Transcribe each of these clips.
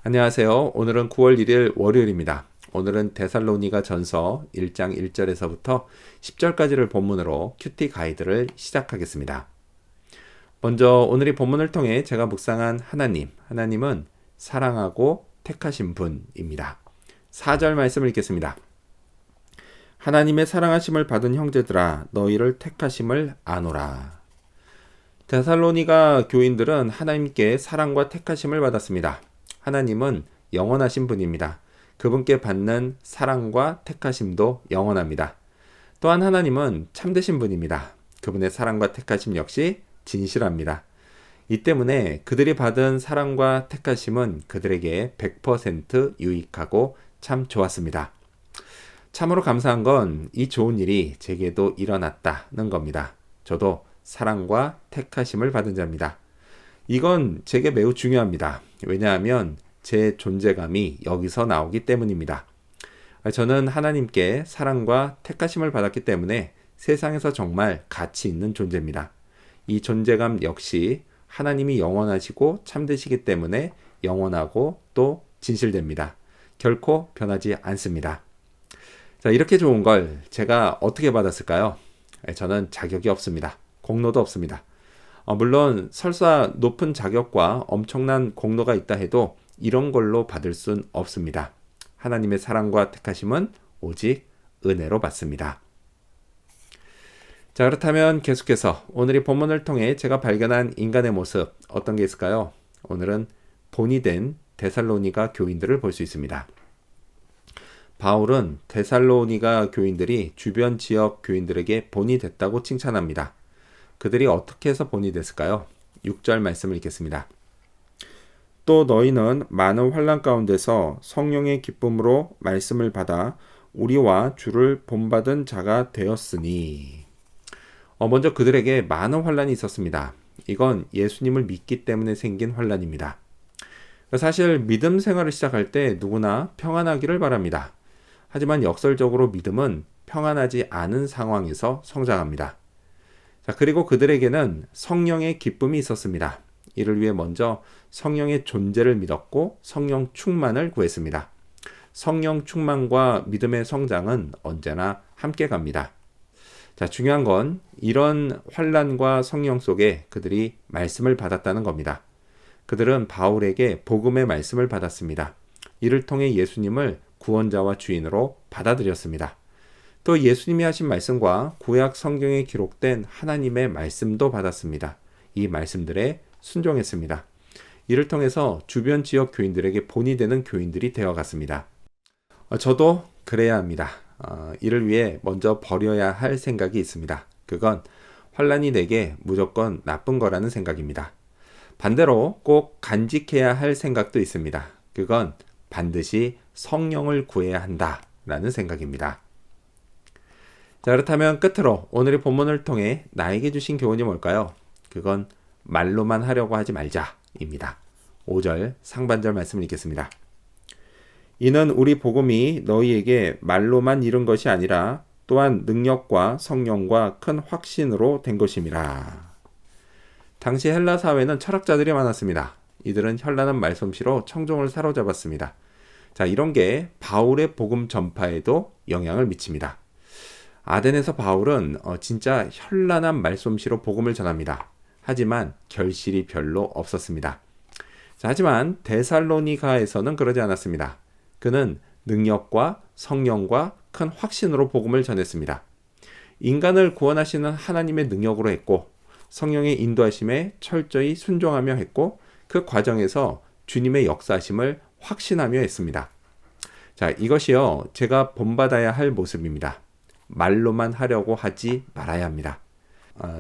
안녕하세요. 오늘은 9월 1일 월요일입니다. 오늘은 데살로니가 전서 1장 1절에서부터 10절까지를 본문으로 큐티 가이드를 시작하겠습니다. 먼저 오늘 이 본문을 통해 제가 묵상한 하나님은 사랑하고 택하신 분입니다. 4절 말씀을 읽겠습니다. 하나님의 사랑하심을 받은 형제들아 너희를 택하심을 아노라. 데살로니가 교인들은 하나님께 사랑과 택하심을 받았습니다. 하나님은 영원하신 분입니다. 그분께 받는 사랑과 택하심도 영원합니다. 또한 하나님은 참되신 분입니다. 그분의 사랑과 택하심 역시 진실합니다. 이 때문에 그들이 받은 사랑과 택하심은 그들에게 100% 유익하고 참 좋았습니다. 참으로 감사한 건 이 좋은 일이 제게도 일어났다는 겁니다. 저도 사랑과 택하심을 받은 자입니다. 이건 제게 매우 중요합니다. 왜냐하면 제 존재감이 여기서 나오기 때문입니다. 저는 하나님께 사랑과 택하심을 받았기 때문에 세상에서 정말 가치 있는 존재입니다. 이 존재감 역시 하나님이 영원하시고 참되시기 때문에 영원하고 또 진실됩니다. 결코 변하지 않습니다. 자, 이렇게 좋은 걸 제가 어떻게 받았을까요? 저는 자격이 없습니다. 공로도 없습니다. 물론 설사 높은 자격과 엄청난 공로가 있다 해도 이런 걸로 받을 순 없습니다. 하나님의 사랑과 택하심은 오직 은혜로 받습니다. 자, 그렇다면 계속해서 오늘 이 본문을 통해 제가 발견한 인간의 모습 어떤 게 있을까요? 오늘은 본이 된 데살로니가 교인들을 볼 수 있습니다. 바울은 데살로니가 교인들이 주변 지역 교인들에게 본이 됐다고 칭찬합니다. 그들이 어떻게 해서 본이 됐을까요? 6절 말씀을 읽겠습니다. 또 너희는 많은 환난 가운데서 성령의 기쁨으로 말씀을 받아 우리와 주를 본받은 자가 되었으니. 먼저 그들에게 많은 환난이 있었습니다. 이건 예수님을 믿기 때문에 생긴 환난입니다. 사실 믿음 생활을 시작할 때 누구나 평안하기를 바랍니다. 하지만 역설적으로 믿음은 평안하지 않은 상황에서 성장합니다. 자, 그리고 그들에게는 성령의 기쁨이 있었습니다. 이를 위해 먼저 성령의 존재를 믿었고 성령 충만을 구했습니다. 성령 충만과 믿음의 성장은 언제나 함께 갑니다. 자, 중요한 건 이런 환난과 성령 속에 그들이 말씀을 받았다는 겁니다. 그들은 바울에게 복음의 말씀을 받았습니다. 이를 통해 예수님을 구원자와 주인으로 받아들였습니다. 또 예수님이 하신 말씀과 구약 성경에 기록된 하나님의 말씀도 받았습니다. 이 말씀들에 순종했습니다. 이를 통해서 주변 지역 교인들에게 본이 되는 교인들이 되어갔습니다. 저도 그래야 합니다. 이를 위해 먼저 버려야 할 생각이 있습니다. 그건 환난이 내게 무조건 나쁜 거라는 생각입니다. 반대로 꼭 간직해야 할 생각도 있습니다. 그건 반드시 성령을 구해야 한다라는 생각입니다. 자, 그렇다면 끝으로 오늘의 본문을 통해 나에게 주신 교훈이 뭘까요? 그건 말로만 하려고 하지 말자입니다. 5절 상반절 말씀을 읽겠습니다. 이는 우리 복음이 너희에게 말로만 이룬 것이 아니라 또한 능력과 성령과 큰 확신으로 된 것임이라. 당시 헬라 사회는 철학자들이 많았습니다. 이들은 현란한 말솜씨로 청중을 사로잡았습니다. 자, 이런 게 바울의 복음 전파에도 영향을 미칩니다. 아덴에서 바울은 진짜 현란한 말솜씨로 복음을 전합니다. 하지만 결실이 별로 없었습니다. 자, 하지만 데살로니가에서는 그러지 않았습니다. 그는 능력과 성령과 큰 확신으로 복음을 전했습니다. 인간을 구원하시는 하나님의 능력으로 했고 성령의 인도하심에 철저히 순종하며 했고 그 과정에서 주님의 역사하심을 확신하며 했습니다. 자, 이것이요 제가 본받아야 할 모습입니다. 말로만 하려고 하지 말아야 합니다.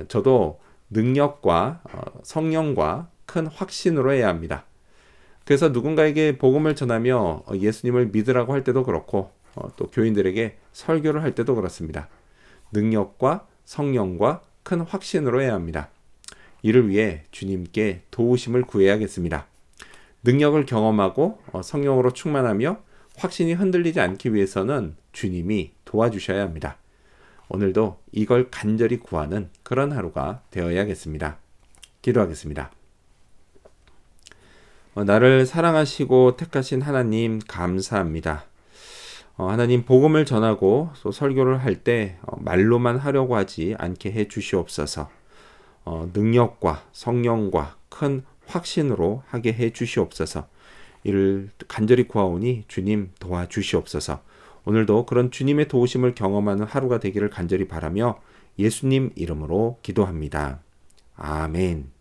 저도 능력과 성령과 큰 확신으로 해야 합니다. 그래서 누군가에게 복음을 전하며 예수님을 믿으라고 할 때도 그렇고 또 교인들에게 설교를 할 때도 그렇습니다. 능력과 성령과 큰 확신으로 해야 합니다. 이를 위해 주님께 도우심을 구해야겠습니다. 능력을 경험하고 성령으로 충만하며 확신이 흔들리지 않기 위해서는 주님이 도와주셔야 합니다. 오늘도 이걸 간절히 구하는 그런 하루가 되어야겠습니다. 기도하겠습니다. 나를 사랑하시고 택하신 하나님 감사합니다. 하나님 복음을 전하고 또 설교를 할 때 말로만 하려고 하지 않게 해 주시옵소서. 능력과 성령과 큰 확신으로 하게 해 주시옵소서. 이를 간절히 구하오니 주님 도와주시옵소서. 오늘도 그런 주님의 도우심을 경험하는 하루가 되기를 간절히 바라며 예수님 이름으로 기도합니다. 아멘.